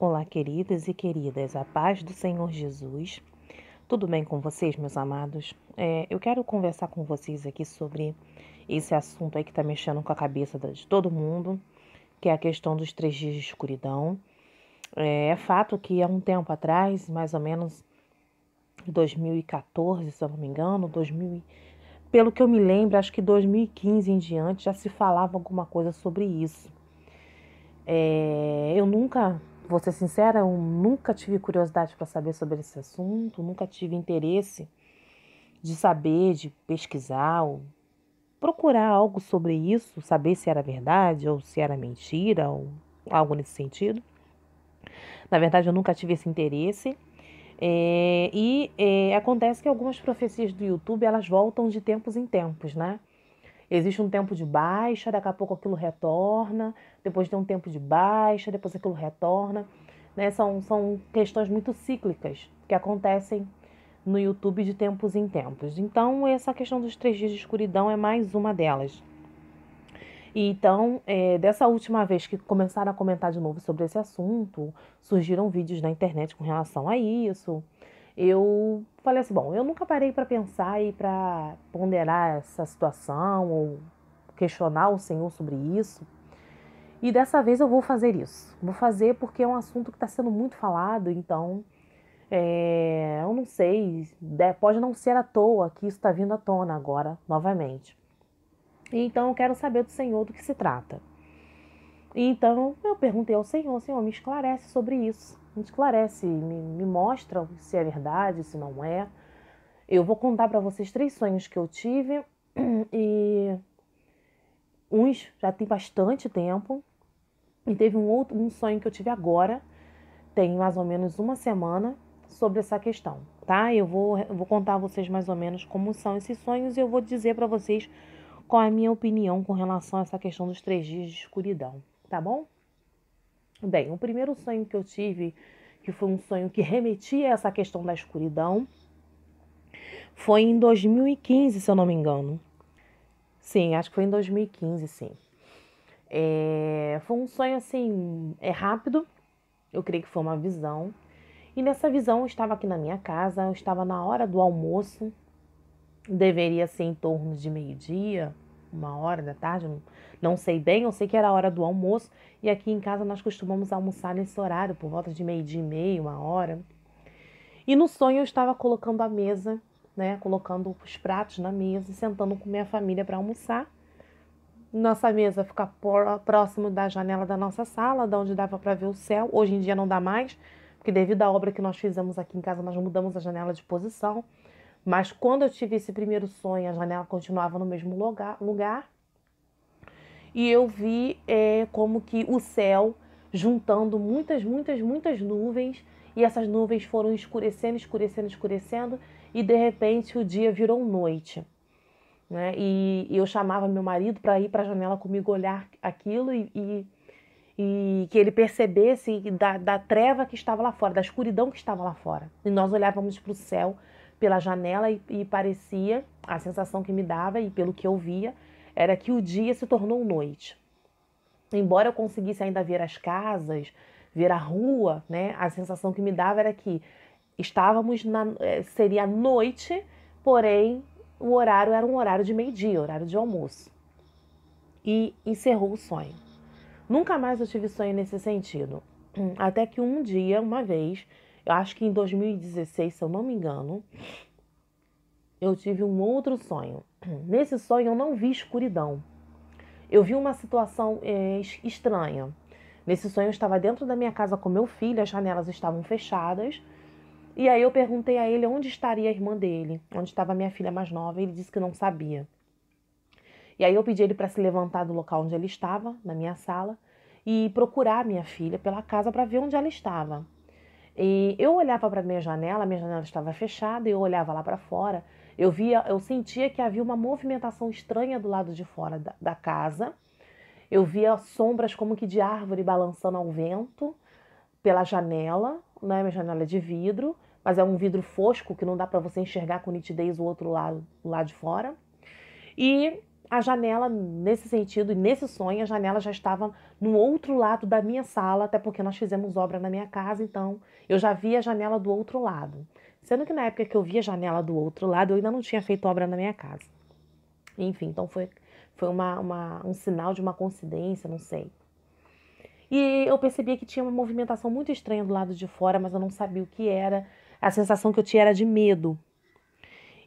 Olá, queridos e queridas, a paz do Senhor Jesus. Tudo bem com vocês, meus amados? Eu quero conversar com vocês aqui sobre esse assunto aí que está mexendo com a cabeça de todo mundo, que é a questão dos 3 dias de escuridão. É fato que há um tempo atrás, mais ou menos em 2014, se eu não me engano, pelo que eu me lembro, acho que 2015 em diante já se falava alguma coisa sobre isso. Eu nunca, vou ser sincera, eu nunca tive curiosidade para saber sobre esse assunto, nunca tive interesse de saber, de pesquisar, ou procurar algo sobre isso, saber se era verdade ou se era mentira, ou algo nesse sentido. Na verdade, eu nunca tive esse interesse. Acontece que algumas profecias do YouTube, elas voltam de tempos em tempos, né? Existe um tempo de baixa, daqui a pouco aquilo retorna, depois tem um tempo de baixa, depois aquilo retorna, né? São questões muito cíclicas que acontecem no YouTube de tempos em tempos. Então, essa questão dos 3 dias de escuridão é mais uma delas. Então, dessa última vez que começaram a comentar de novo sobre esse assunto, surgiram vídeos na internet com relação a isso. Eu falei assim, bom, eu nunca parei para pensar e para ponderar essa situação ou questionar o Senhor sobre isso. E dessa vez eu vou fazer isso. Vou fazer porque é um assunto que está sendo muito falado, então eu não sei, pode não ser à toa que isso está vindo à tona agora, novamente. Então eu quero saber do Senhor do que se trata. Então eu perguntei ao Senhor, Senhor, me esclarece sobre isso. Me esclarece, me mostra se é verdade, se não é. Eu vou contar para vocês 3 sonhos que eu tive e uns já tem bastante tempo e teve um sonho que eu tive agora, tem mais ou menos uma semana, sobre essa questão, tá? Eu vou contar a vocês mais ou menos como são esses sonhos e eu vou dizer para vocês qual é a minha opinião com relação a essa questão dos 3 dias de escuridão, tá bom? Bem, o primeiro sonho que eu tive, que foi um sonho que remetia a essa questão da escuridão, foi em 2015, se eu não me engano. Sim, acho que foi em 2015, sim. Foi um sonho assim, rápido, eu creio que foi uma visão. E nessa visão eu estava aqui na minha casa, eu estava na hora do almoço, deveria ser em torno de meio-dia, 1 hora da tarde, não sei bem, eu sei que era a hora do almoço. E aqui em casa nós costumamos almoçar nesse horário, por volta de meio-dia e meio, 1 hora. E no sonho eu estava colocando a mesa, né, colocando os pratos na mesa e sentando com minha família para almoçar. Nossa mesa fica próximo da janela da nossa sala, de onde dava para ver o céu. Hoje em dia não dá mais, porque devido à obra que nós fizemos aqui em casa, nós mudamos a janela de posição. Mas quando eu tive esse primeiro sonho, a janela continuava no mesmo lugar. E eu vi como que o céu juntando muitas, muitas, muitas nuvens. E essas nuvens foram escurecendo, escurecendo, escurecendo. E de repente o dia virou noite. Né? E eu chamava meu marido para ir para a janela comigo olhar aquilo e que ele percebesse da treva que estava lá fora, da escuridão que estava lá fora. E nós olhávamos para o céu pela janela e parecia, a sensação que me dava e pelo que eu via, era que o dia se tornou noite. Embora eu conseguisse ainda ver as casas, ver a rua, né? A sensação que me dava era que seria noite, porém o horário era um horário de meio-dia, horário de almoço. E encerrou o sonho. Nunca mais eu tive sonho nesse sentido. Até que um dia, uma vez, eu acho que em 2016, se eu não me engano, eu tive um outro sonho. Nesse sonho eu não vi escuridão. Eu vi uma situação estranha. Nesse sonho eu estava dentro da minha casa com meu filho, as janelas estavam fechadas. E aí eu perguntei a ele onde estaria a irmã dele, onde estava a minha filha mais nova, e ele disse que não sabia. E aí eu pedi ele para se levantar do local onde ele estava, na minha sala, e procurar minha filha pela casa para ver onde ela estava. E eu olhava para minha janela estava fechada, e eu olhava lá para fora. Eu sentia que havia uma movimentação estranha do lado de fora da casa. Eu via sombras como que de árvore balançando ao vento pela janela, né? Minha janela é de vidro, mas é um vidro fosco que não dá para você enxergar com nitidez o outro lado, lá de fora. E a janela, nesse sentido e nesse sonho, a janela já estava no outro lado da minha sala, até porque nós fizemos obra na minha casa, então eu já via a janela do outro lado. Sendo que na época que eu via a janela do outro lado, eu ainda não tinha feito obra na minha casa. Enfim, então foi um sinal de uma coincidência, não sei. E eu percebia que tinha uma movimentação muito estranha do lado de fora, mas eu não sabia o que era. A sensação que eu tinha era de medo.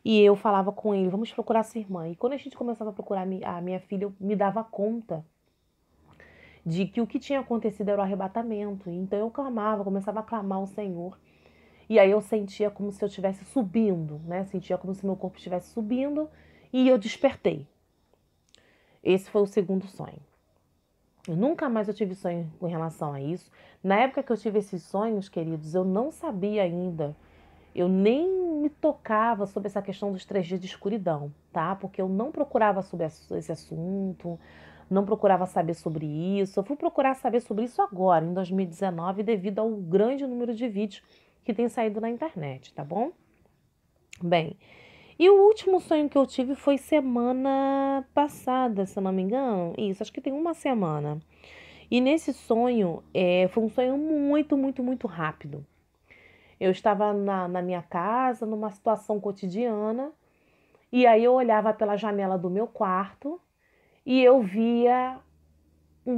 E eu falava com ele, vamos procurar sua irmã. E quando a gente começava a procurar a minha filha, eu me dava conta de que o que tinha acontecido era o arrebatamento. Então eu clamava, começava a clamar ao Senhor. E aí eu sentia como se eu estivesse subindo, né? Sentia como se meu corpo estivesse subindo e eu despertei. Esse foi o segundo sonho. Nunca mais eu tive sonho com relação a isso. Na época que eu tive esses sonhos, queridos, eu não sabia ainda. Eu nem me tocava sobre essa questão dos 3 dias de escuridão, tá? Porque eu não procurava sobre esse assunto, não procurava saber sobre isso. Eu fui procurar saber sobre isso agora, em 2019, devido ao grande número de vídeos que tem saído na internet, tá bom? Bem, e o último sonho que eu tive foi semana passada, se eu não me engano. Isso, acho que tem uma semana. E nesse sonho, foi um sonho muito, muito, muito rápido. Eu estava na minha casa, numa situação cotidiana, e aí eu olhava pela janela do meu quarto e eu via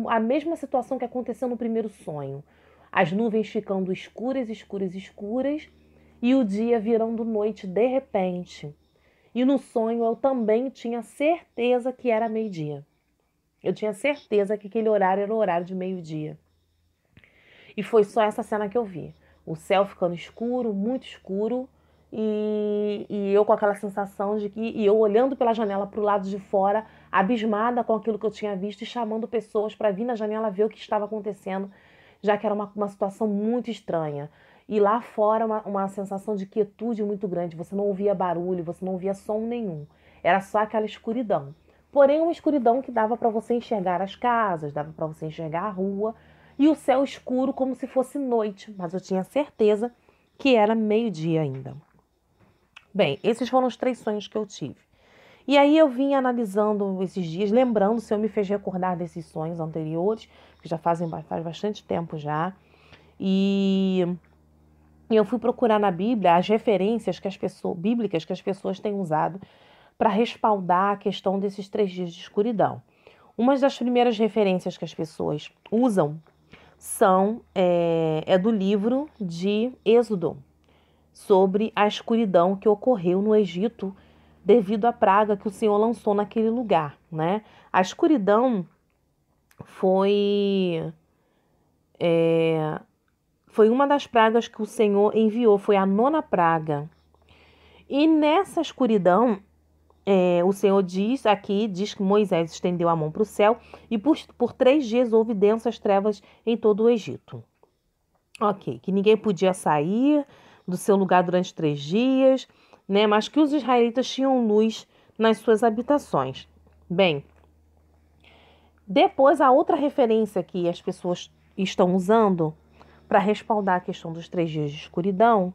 a mesma situação que aconteceu no primeiro sonho. As nuvens ficando escuras, escuras, escuras, e o dia virando noite de repente. E no sonho eu também tinha certeza que era meio-dia. Eu tinha certeza que aquele horário era o horário de meio-dia. E foi só essa cena que eu vi. O céu ficando escuro, muito escuro, e eu com aquela sensação de que... E eu olhando pela janela para o lado de fora, abismada com aquilo que eu tinha visto e chamando pessoas para vir na janela ver o que estava acontecendo, já que era uma situação muito estranha. E lá fora uma sensação de quietude muito grande. Você não ouvia barulho, você não ouvia som nenhum. Era só aquela escuridão. Porém, uma escuridão que dava para você enxergar as casas, dava para você enxergar a rua, e o céu escuro como se fosse noite, mas eu tinha certeza que era meio-dia ainda. Bem, esses foram os 3 sonhos que eu tive. E aí eu vim analisando esses dias, lembrando se eu me fez recordar desses sonhos anteriores, que já faz bastante tempo já. E eu fui procurar na Bíblia as referências bíblicas que as pessoas têm usado para respaldar a questão desses 3 dias de escuridão. Uma das primeiras referências que as pessoas usam é do livro de Êxodo, sobre a escuridão que ocorreu no Egito devido à praga que o Senhor lançou naquele lugar, né? A escuridão foi uma das pragas que o Senhor enviou, foi a 9ª praga. E nessa escuridão, o Senhor diz que Moisés estendeu a mão para o céu e por 3 dias houve densas trevas em todo o Egito. Ok, que ninguém podia sair do seu lugar durante 3 dias, né? Mas que os israelitas tinham luz nas suas habitações. Bem, depois a outra referência que as pessoas estão usando para respaldar a questão dos 3 dias de escuridão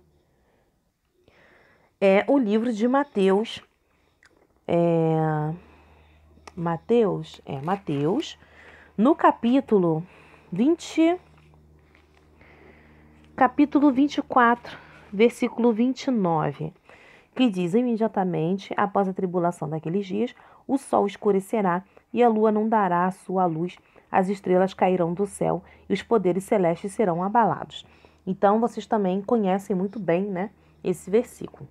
é o livro de Mateus. Mateus, no capítulo 24, versículo 29, que diz: imediatamente após a tribulação daqueles dias, o sol escurecerá e a lua não dará a sua luz, as estrelas cairão do céu e os poderes celestes serão abalados. Então, vocês também conhecem muito bem, né, esse versículo.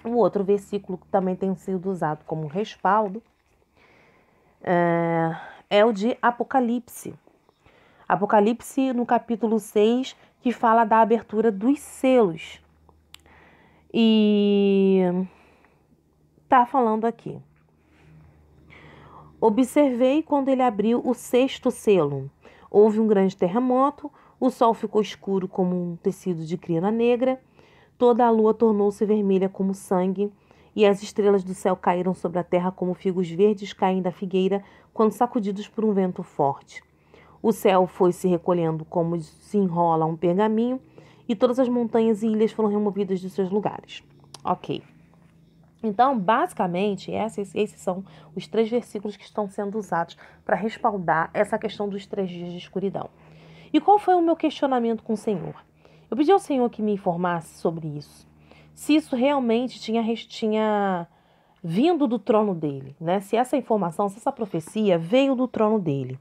O outro versículo que também tem sido usado como respaldo é o de Apocalipse. Apocalipse, no capítulo 6, que fala da abertura dos selos. E tá falando aqui: observei quando ele abriu o 6º selo. Houve um grande terremoto, o sol ficou escuro como um tecido de crina negra, toda a lua tornou-se vermelha como sangue, e as estrelas do céu caíram sobre a terra como figos verdes caem da figueira quando sacudidos por um vento forte. O céu foi se recolhendo como se enrola um pergaminho, e todas as montanhas e ilhas foram removidas de seus lugares. Ok. Então, basicamente, esses são os 3 versículos que estão sendo usados para respaldar essa questão dos 3 dias de escuridão. E qual foi o meu questionamento com o Senhor? Eu pedi ao Senhor que me informasse sobre isso. Se isso realmente tinha vindo do trono dele, né? Se essa informação, se essa profecia veio do trono dele.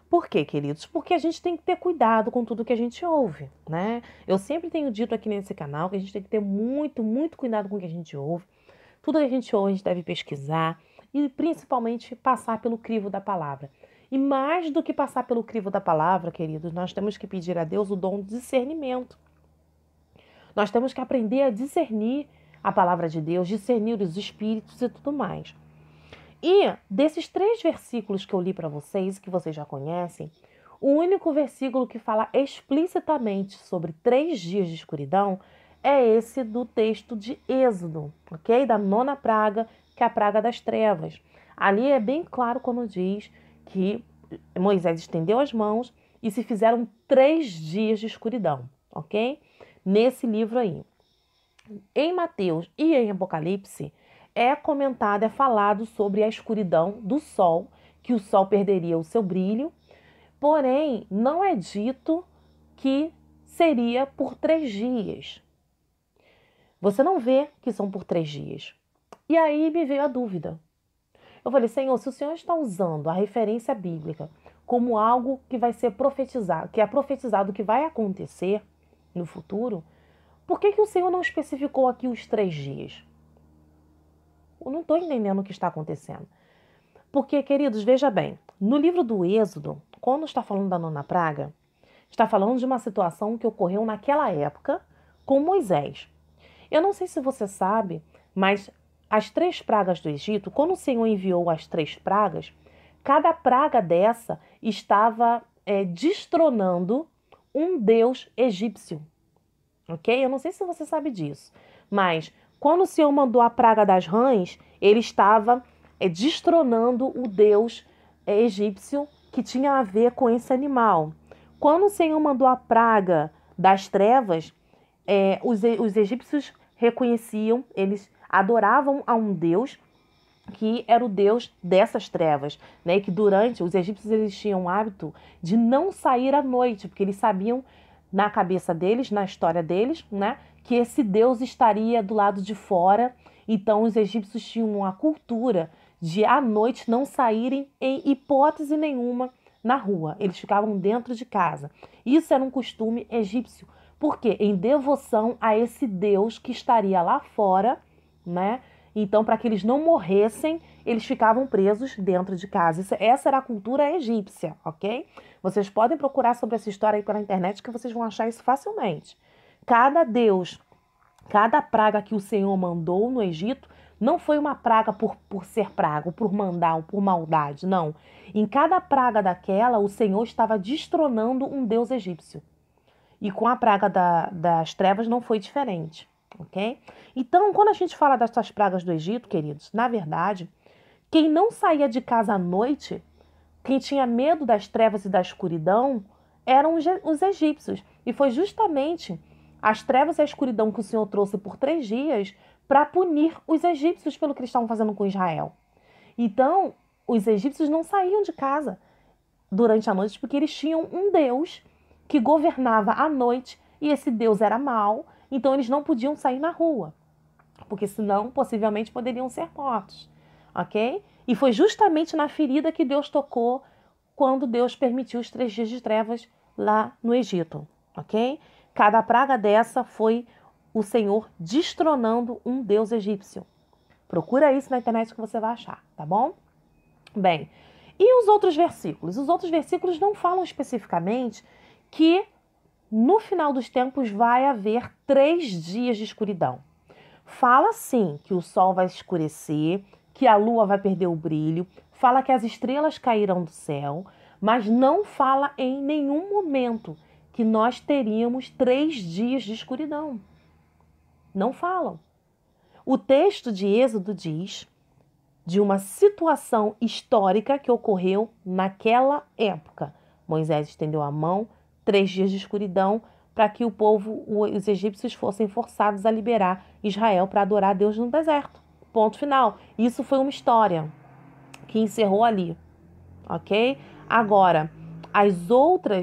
Por quê, queridos? Porque a gente tem que ter cuidado com tudo que a gente ouve, né? Eu sempre tenho dito aqui nesse canal que a gente tem que ter muito, muito cuidado com o que a gente ouve. Tudo que a gente ouve, a gente deve pesquisar e principalmente passar pelo crivo da palavra. E mais do que passar pelo crivo da palavra, queridos, nós temos que pedir a Deus o dom de discernimento. Nós temos que aprender a discernir a palavra de Deus, discernir os espíritos e tudo mais. E desses 3 versículos que eu li para vocês, que vocês já conhecem, o único versículo que fala explicitamente sobre 3 dias de escuridão é esse do texto de Êxodo, ok? Da 9ª praga, que é a praga das trevas. Ali é bem claro quando diz que Moisés estendeu as mãos e se fizeram 3 dias de escuridão, ok? Nesse livro aí. Em Mateus e em Apocalipse, é comentado, é falado sobre a escuridão do sol, que o sol perderia o seu brilho, porém, não é dito que seria por 3 dias. Você não vê que são por 3 dias. E aí me veio a dúvida. Eu falei, Senhor, se o Senhor está usando a referência bíblica como algo que vai ser profetizado, que é profetizado que vai acontecer no futuro, por que o Senhor não especificou aqui os 3 dias? Eu não estou entendendo o que está acontecendo. Porque, queridos, veja bem, no livro do Êxodo, quando está falando da 9ª praga, está falando de uma situação que ocorreu naquela época com Moisés. Eu não sei se você sabe, mas as 3 pragas do Egito, quando o Senhor enviou as 3 pragas, cada praga dessa estava destronando um deus egípcio. Ok? Eu não sei se você sabe disso, mas quando o Senhor mandou a praga das rãs, ele estava destronando o deus egípcio que tinha a ver com esse animal. Quando o Senhor mandou a praga das trevas, os egípcios reconheciam, eles adoravam a um deus que era o deus dessas trevas, né? E que durante os egípcios eles tinham o hábito de não sair à noite, porque eles sabiam na cabeça deles, na história deles, né, que esse deus estaria do lado de fora. Então os egípcios tinham a cultura de à noite não saírem em hipótese nenhuma na rua. Eles ficavam dentro de casa. Isso era um costume egípcio. Por quê? Em devoção a esse deus que estaria lá fora, né? Então, para que eles não morressem, eles ficavam presos dentro de casa. Essa era a cultura egípcia, ok? Vocês podem procurar sobre essa história aí pela internet que vocês vão achar isso facilmente. Cada deus, cada praga que o Senhor mandou no Egito, não foi uma praga por ser praga, ou por mandar, ou por maldade, não. Em cada praga daquela, o Senhor estava destronando um deus egípcio. E com a praga das trevas não foi diferente, ok? Então, quando a gente fala dessas pragas do Egito, queridos, na verdade, quem não saía de casa à noite, quem tinha medo das trevas e da escuridão, eram os egípcios. E foi justamente as trevas e a escuridão que o Senhor trouxe por 3 dias para punir os egípcios pelo que eles estavam fazendo com Israel. Então, os egípcios não saíam de casa durante a noite porque eles tinham um Deus que governava à noite e esse Deus era mau, então eles não podiam sair na rua, porque senão possivelmente poderiam ser mortos, ok? E foi justamente na ferida que Deus tocou quando Deus permitiu os 3 dias de trevas lá no Egito, ok? Cada praga dessa foi o Senhor destronando um deus egípcio. Procura isso na internet que você vai achar, tá bom? Bem, e os outros versículos? Os outros versículos não falam especificamente que no final dos tempos vai haver 3 dias de escuridão. Fala sim que o sol vai escurecer, que a lua vai perder o brilho, fala que as estrelas cairão do céu, mas não fala em nenhum momento que nós teríamos 3 dias de escuridão. Não falam. O texto de Êxodo diz de uma situação histórica que ocorreu naquela época. Moisés estendeu a mão, 3 dias de escuridão, para que o povo, os egípcios, fossem forçados a liberar Israel para adorar a Deus no deserto. Ponto final. Isso foi uma história que encerrou ali, ok? Agora,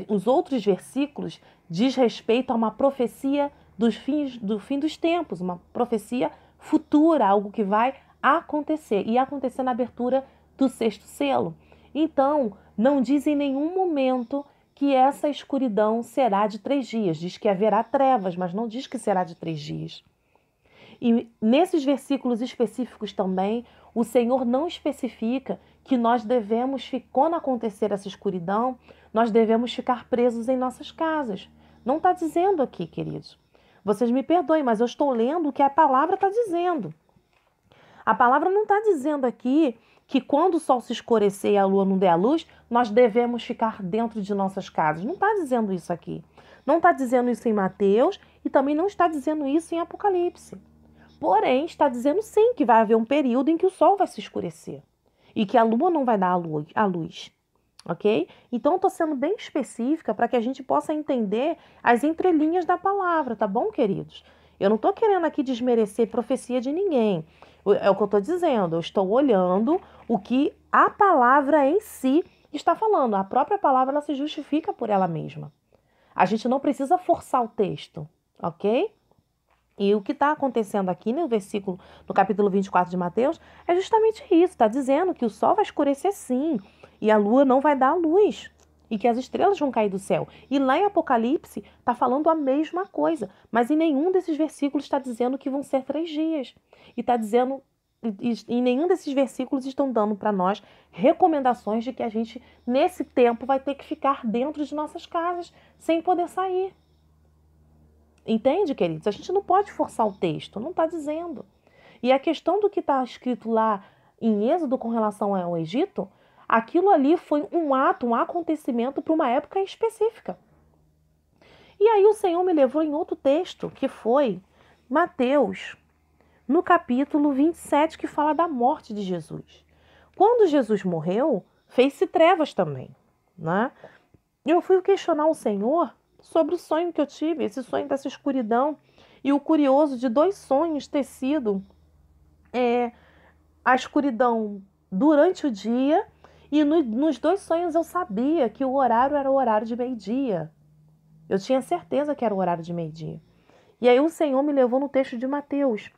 os outros versículos diz respeito a uma profecia do fim dos tempos, uma profecia futura, algo que vai acontecer, e acontecer na abertura do sexto selo. Então, não diz em nenhum momento que essa escuridão será de 3 dias. Diz que haverá trevas, mas não diz que será de 3 dias. E nesses versículos específicos também, o Senhor não especifica que nós devemos, quando acontecer essa escuridão, nós devemos ficar presos em nossas casas. Não está dizendo aqui, queridos. Vocês me perdoem, mas eu estou lendo o que a palavra está dizendo. A palavra não está dizendo aqui que quando o sol se escurecer e a lua não der a luz, nós devemos ficar dentro de nossas casas. Não está dizendo isso aqui. Não está dizendo isso em Mateus e também não está dizendo isso em Apocalipse. Porém, está dizendo sim que vai haver um período em que o sol vai se escurecer e que a lua não vai dar a luz, ok? Então, eu estou sendo bem específica para que a gente possa entender as entrelinhas da palavra, tá bom, queridos? Eu não estou querendo aqui desmerecer profecia de ninguém. É o que eu estou dizendo. Eu estou olhando o que a palavra em si está falando. A própria palavra ela se justifica por ela mesma. A gente não precisa forçar o texto, ok? E o que está acontecendo aqui no capítulo 24 de Mateus, é justamente isso. Está dizendo que o sol vai escurecer sim, e a lua não vai dar a luz, e que as estrelas vão cair do céu. E lá em Apocalipse está falando a mesma coisa, mas em nenhum desses versículos está dizendo que vão ser 3 dias. E está dizendo, em nenhum desses versículos estão dando para nós recomendações de que a gente, nesse tempo, vai ter que ficar dentro de nossas casas, sem poder sair. Entende, queridos? A gente não pode forçar o texto, não está dizendo. E a questão do que está escrito lá em Êxodo com relação ao Egito, aquilo ali foi um ato, um acontecimento para uma época específica. E aí o Senhor me levou em outro texto, que foi Mateus, no capítulo 27, que fala da morte de Jesus. Quando Jesus morreu, fez-se trevas também, né? Eu fui questionar o Senhor sobre o sonho que eu tive, esse sonho dessa escuridão, e o curioso de 2 sonhos ter sido a escuridão durante o dia, e nos 2 sonhos eu sabia que o horário era o horário de meio-dia. Eu tinha certeza que era o horário de meio-dia. E aí o Senhor me levou no texto de Mateus.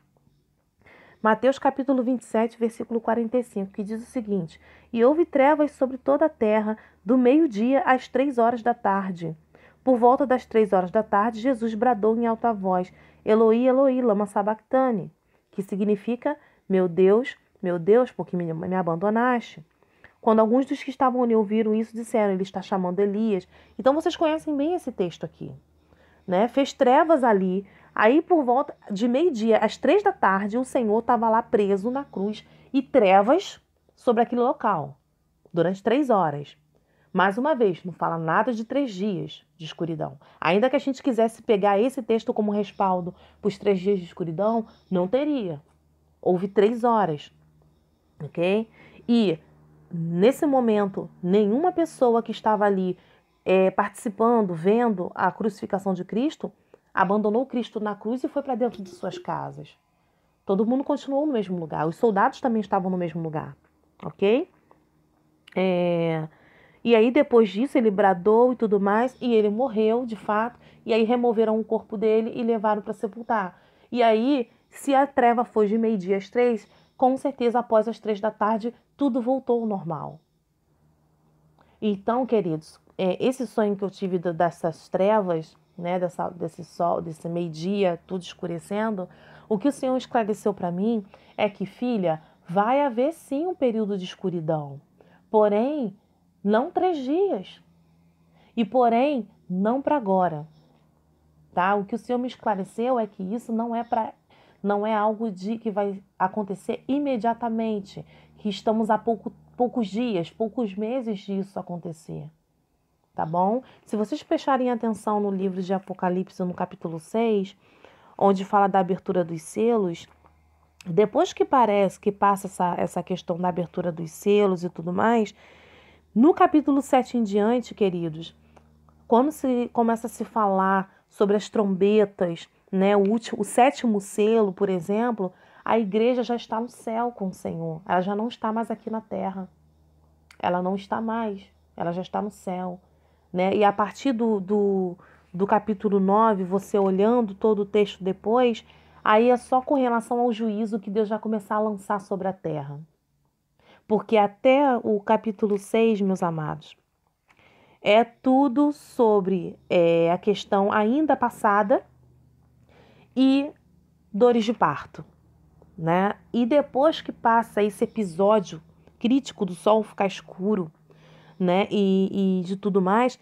Mateus capítulo 27, versículo 45, que diz o seguinte: E houve trevas sobre toda a terra, do meio-dia às 3 horas da tarde. Por volta das 3 horas da tarde, Jesus bradou em alta voz: Eloi, Eloi, lama sabachthani, que significa: meu Deus, por que me abandonaste? Quando alguns dos que estavam ali ouviram isso, disseram: ele está chamando Elias. Então vocês conhecem bem esse texto aqui, né? Fez trevas ali. Aí por volta de meio-dia às 3 da tarde, o Senhor estava lá preso na cruz e trevas sobre aquele local durante 3 horas. Mais uma vez, não fala nada de 3 dias de escuridão. Ainda que a gente quisesse pegar esse texto como respaldo para os 3 dias de escuridão, não teria. Houve 3 horas, ok? E, nesse momento, nenhuma pessoa que estava ali participando, vendo a crucificação de Cristo, abandonou Cristo na cruz e foi para dentro de suas casas. Todo mundo continuou no mesmo lugar. Os soldados também estavam no mesmo lugar, ok? E aí, depois disso, ele bradou e tudo mais, e ele morreu, de fato, e aí removeram o corpo dele e levaram para sepultar. E aí, se a treva foi de meio-dia às 3, com certeza, após as 3 da tarde, tudo voltou ao normal. Então, queridos, esse sonho que eu tive dessas trevas, né, desse sol, desse meio-dia, tudo escurecendo, o que o Senhor esclareceu para mim é que, filha, vai haver sim um período de escuridão, porém, não 3 dias. E porém, não para agora. Tá? O que o Senhor me esclareceu é que isso não é algo que vai acontecer imediatamente. Que estamos a poucos dias, poucos meses disso acontecer. Tá bom? Se vocês prestarem atenção no livro de Apocalipse, no capítulo 6, onde fala da abertura dos selos, depois que passa essa questão da abertura dos selos e tudo mais, no capítulo 7 em diante, queridos, quando começa a se falar sobre as trombetas, né, o 7º selo, por exemplo, A igreja já está no céu com o Senhor. Ela já não está mais aqui na terra. Ela não está mais. Ela já está no céu. Né? E a partir do capítulo 9, você olhando todo o texto depois, aí é só com relação ao juízo que Deus vai começar a lançar sobre a terra. Porque até o capítulo 6, meus amados, é tudo sobre a questão ainda passada e dores de parto, né? E depois que passa esse episódio crítico do sol ficar escuro, né? E de tudo mais,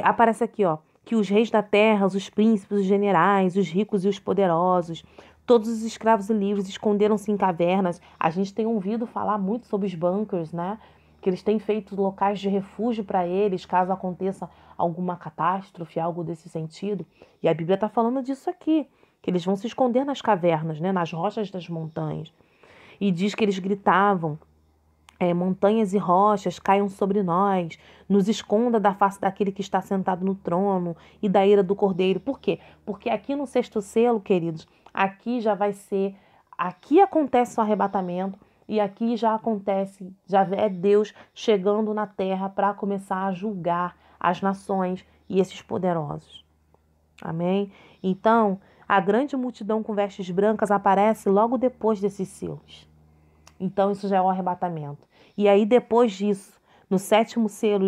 aparece aqui, ó, que os reis da terra, os príncipes, os generais, os ricos e os poderosos, todos os escravos e livres esconderam-se em cavernas. A gente tem ouvido falar muito sobre os bunkers, né? Que eles têm feito locais de refúgio para eles, caso aconteça alguma catástrofe, algo desse sentido. E a Bíblia está falando disso aqui, que eles vão se esconder nas cavernas, né? Nas rochas das montanhas. E diz que eles gritavam: montanhas e rochas caiam sobre nós, nos esconda da face daquele que está sentado no trono e da ira do cordeiro. Por quê? Porque aqui no sexto selo, queridos, aqui já vai ser, aqui acontece o arrebatamento e aqui já acontece, já é Deus chegando na terra para começar a julgar as nações e esses poderosos. Amém? Então, a grande multidão com vestes brancas aparece logo depois desses selos. Então, isso já é o arrebatamento. E aí, depois disso, no sétimo selo,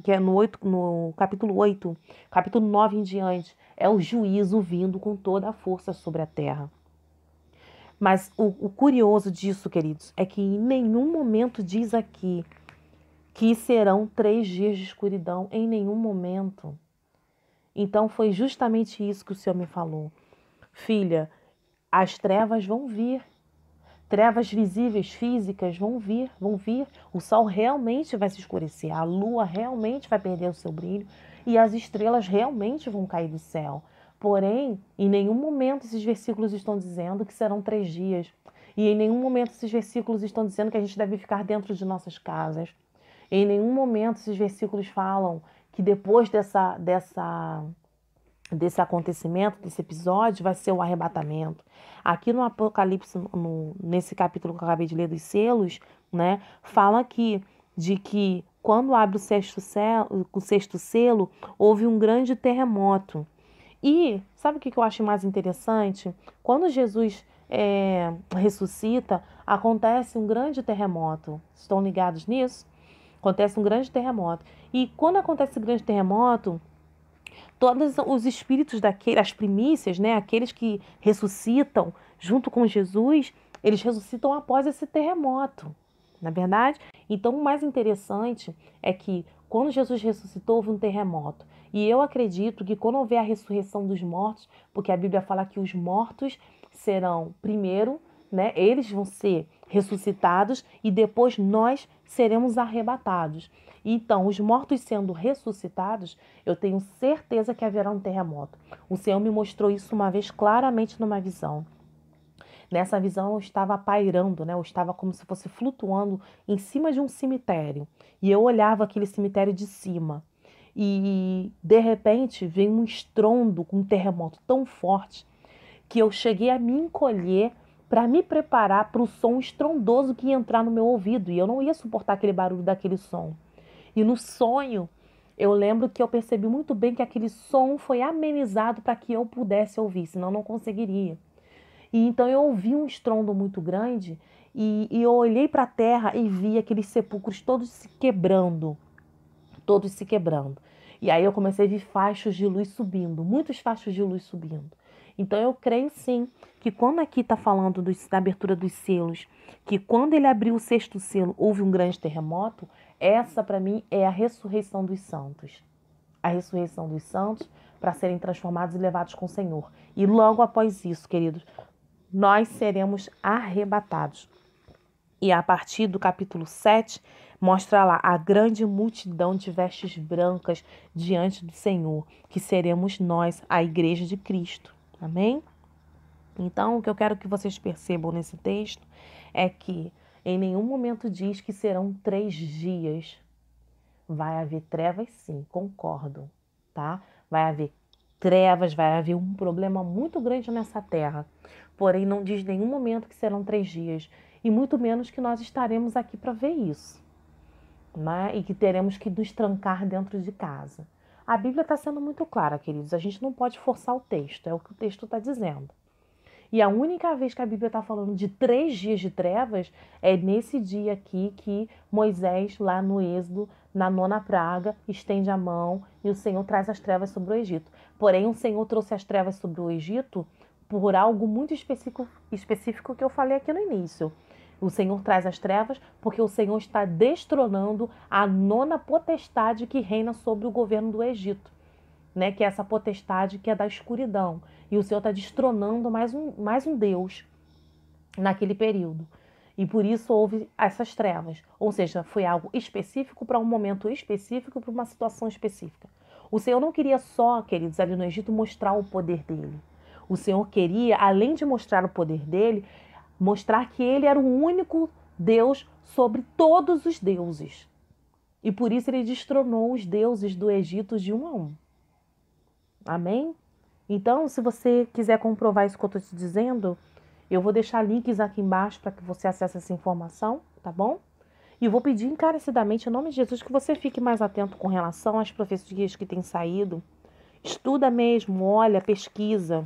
que é no capítulo 8, capítulo 9 em diante, é o juízo vindo com toda a força sobre a terra. Mas o curioso disso, queridos, é que em nenhum momento diz aqui que serão 3 dias de escuridão, em nenhum momento. Então, foi justamente isso que o Senhor me falou. Filha, as trevas vão vir. Trevas visíveis, físicas, vão vir. O sol realmente vai se escurecer, a lua realmente vai perder o seu brilho e as estrelas realmente vão cair do céu. Porém, em nenhum momento esses versículos estão dizendo que serão 3 dias. E em nenhum momento esses versículos estão dizendo que a gente deve ficar dentro de nossas casas. Em nenhum momento esses versículos falam que depois desse acontecimento, desse episódio, vai ser o arrebatamento. Aqui no Apocalipse, nesse capítulo que eu acabei de ler dos selos, né, fala aqui de que quando abre o sexto selo, houve um grande terremoto. E sabe o que eu acho mais interessante? Quando Jesus ressuscita, acontece um grande terremoto. Estão ligados nisso? Acontece um grande terremoto. E quando acontece esse grande terremoto, todos os espíritos as primícias, né, aqueles que ressuscitam junto com Jesus, eles ressuscitam após esse terremoto, não é verdade? Então, o mais interessante é que quando Jesus ressuscitou, houve um terremoto. E eu acredito que quando houver a ressurreição dos mortos, porque a Bíblia fala que os mortos serão primeiro, né, eles vão ser ressuscitados e depois nós seremos arrebatados. Então, os mortos sendo ressuscitados, eu tenho certeza que haverá um terremoto. O Senhor me mostrou isso uma vez claramente numa visão. Nessa visão eu estava pairando, né? Eu estava como se fosse flutuando em cima de um cemitério. E eu olhava aquele cemitério de cima. E de repente veio um estrondo, um terremoto tão forte que eu cheguei a me encolher para me preparar para o som estrondoso que ia entrar no meu ouvido. E eu não ia suportar aquele barulho daquele som. E no sonho, eu lembro que eu percebi muito bem que aquele som foi amenizado para que eu pudesse ouvir, senão eu não conseguiria. E então eu ouvi um estrondo muito grande e eu olhei para a terra e vi aqueles sepulcros todos se quebrando, todos se quebrando. E aí eu comecei a ver fachos de luz subindo, muitos fachos de luz subindo. Então eu creio sim que quando aqui está falando da abertura dos selos, que quando ele abriu o sexto selo houve um grande terremoto, essa para mim é a ressurreição dos santos. A ressurreição dos santos para serem transformados e levados com o Senhor. E logo após isso, queridos, nós seremos arrebatados. E a partir do capítulo 7, mostra lá a grande multidão de vestes brancas diante do Senhor, que seremos nós, a igreja de Cristo. Amém? Então, o que eu quero que vocês percebam nesse texto é que em nenhum momento diz que serão 3 dias. Vai haver trevas, sim, concordo, tá? Vai haver trevas, vai haver um problema muito grande nessa terra. Porém, não diz em nenhum momento que serão 3 dias. E muito menos que nós estaremos aqui para ver isso, né? E que teremos que nos trancar dentro de casa. A Bíblia está sendo muito clara, queridos. A gente não pode forçar o texto, é o que o texto está dizendo. E a única vez que a Bíblia está falando de 3 dias de trevas é nesse dia aqui que Moisés, lá no Êxodo, na 9ª praga, estende a mão e o Senhor traz as trevas sobre o Egito. Porém, o Senhor trouxe as trevas sobre o Egito por algo muito específico que eu falei aqui no início. O Senhor traz as trevas porque o Senhor está destronando a 9ª potestade que reina sobre o governo do Egito, né? Que é essa potestade que é da escuridão. E o Senhor está destronando mais um Deus naquele período. E por isso houve essas trevas. Ou seja, foi algo específico para um momento específico, para uma situação específica. O Senhor não queria só, queridos, ali no Egito, mostrar o poder dele. O Senhor queria, além de mostrar o poder dele, mostrar que ele era o único Deus sobre todos os deuses. E por isso ele destronou os deuses do Egito de um a um. Amém? Então, se você quiser comprovar isso que eu estou te dizendo, eu vou deixar links aqui embaixo para que você acesse essa informação, tá bom? E vou pedir encarecidamente, em nome de Jesus, que você fique mais atento com relação às profecias que têm saído. Estuda mesmo, olha, pesquisa,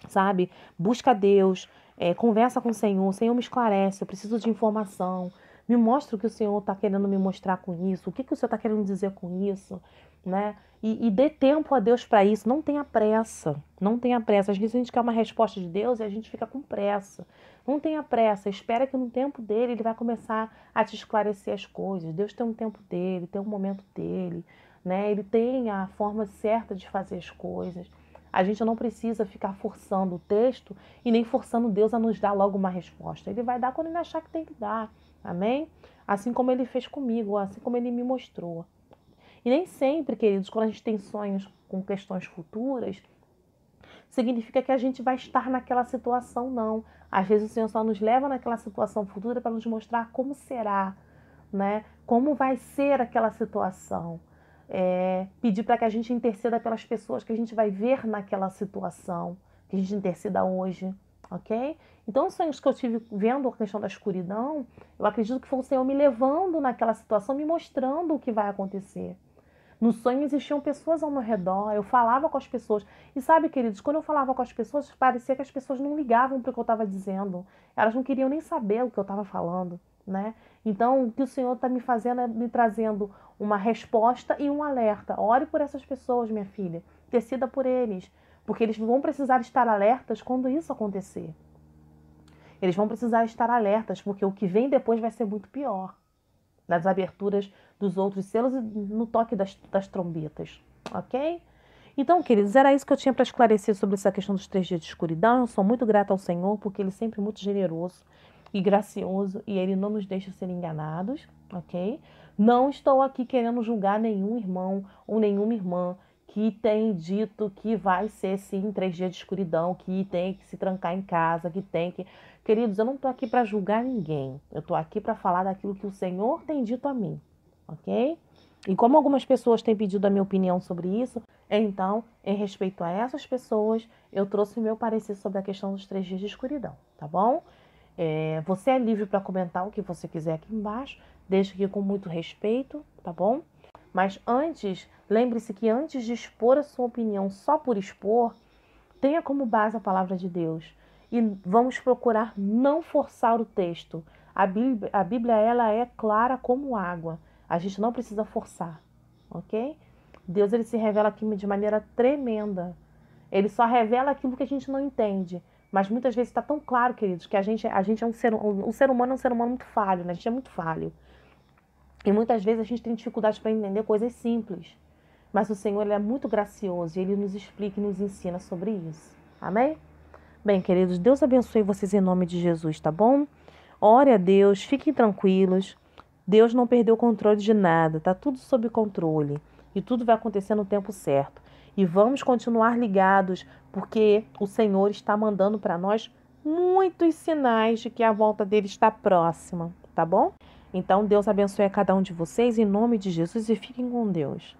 sabe? Busca Deus, conversa com o Senhor me esclarece, eu preciso de informação, me mostra o que o Senhor está querendo me mostrar com isso, o que o Senhor está querendo dizer com isso, né? E dê tempo a Deus para isso, não tenha pressa, não tenha pressa. Às vezes a gente quer uma resposta de Deus e a gente fica com pressa. Não tenha pressa, espera que no tempo dele ele vai começar a te esclarecer as coisas. Deus tem um tempo dele, tem um momento dele, né? Ele tem a forma certa de fazer as coisas. A gente não precisa ficar forçando o texto e nem forçando Deus a nos dar logo uma resposta. Ele vai dar quando ele achar que tem que dar, amém? Assim como ele fez comigo, assim como ele me mostrou. E nem sempre, queridos, quando a gente tem sonhos com questões futuras, significa que a gente vai estar naquela situação, não. Às vezes o Senhor só nos leva naquela situação futura para nos mostrar como será, né? Como vai ser aquela situação. Pedir para que a gente interceda pelas pessoas que a gente vai ver naquela situação, que a gente interceda hoje, ok? Então, os sonhos que eu tive vendo a questão da escuridão, eu acredito que foi o Senhor me levando naquela situação, me mostrando o que vai acontecer. No sonho existiam pessoas ao meu redor, eu falava com as pessoas. E sabe, queridos, quando eu falava com as pessoas, parecia que as pessoas não ligavam para o que eu estava dizendo. Elas não queriam nem saber o que eu estava falando, né? Então, o que o Senhor está me fazendo é me trazendo uma resposta e um alerta. Ore por essas pessoas, minha filha. Decida por eles. Porque eles vão precisar estar alertas quando isso acontecer. Eles vão precisar estar alertas, porque o que vem depois vai ser muito pior. Nas aberturas dos outros selos e no toque das trombetas, ok? Então, queridos, era isso que eu tinha para esclarecer sobre essa questão dos 3 dias de escuridão. Eu sou muito grata ao Senhor, porque Ele é sempre muito generoso e gracioso e Ele não nos deixa ser enganados, ok? Não estou aqui querendo julgar nenhum irmão ou nenhuma irmã que tem dito que vai ser, sim, 3 dias de escuridão, que tem que se trancar em casa, que tem que... Queridos, eu não estou aqui para julgar ninguém. Eu estou aqui para falar daquilo que o Senhor tem dito a mim, ok? E como algumas pessoas têm pedido a minha opinião sobre isso, então, em respeito a essas pessoas, eu trouxe o meu parecer sobre a questão dos 3 dias de escuridão, tá bom? Você é livre para comentar o que você quiser aqui embaixo, desde que com muito respeito, tá bom? Mas antes, lembre-se que antes de expor a sua opinião só por expor, tenha como base a palavra de Deus. E vamos procurar não forçar o texto. A Bíblia ela é clara como água. A gente não precisa forçar, ok? Deus ele se revela aqui de maneira tremenda. Ele só revela aquilo que a gente não entende. Mas muitas vezes está tão claro, queridos, que a gente é o ser humano é um ser humano muito falho, né? A gente é muito falho. E muitas vezes a gente tem dificuldade para entender coisas simples. Mas o Senhor ele é muito gracioso e Ele nos explica e nos ensina sobre isso. Amém? Bem, queridos, Deus abençoe vocês em nome de Jesus, tá bom? Ore a Deus, fiquem tranquilos. Deus não perdeu o controle de nada, tá tudo sob controle. E tudo vai acontecer no tempo certo. E vamos continuar ligados, porque o Senhor está mandando para nós muitos sinais de que a volta dele está próxima, tá bom? Então, Deus abençoe a cada um de vocês em nome de Jesus e fiquem com Deus.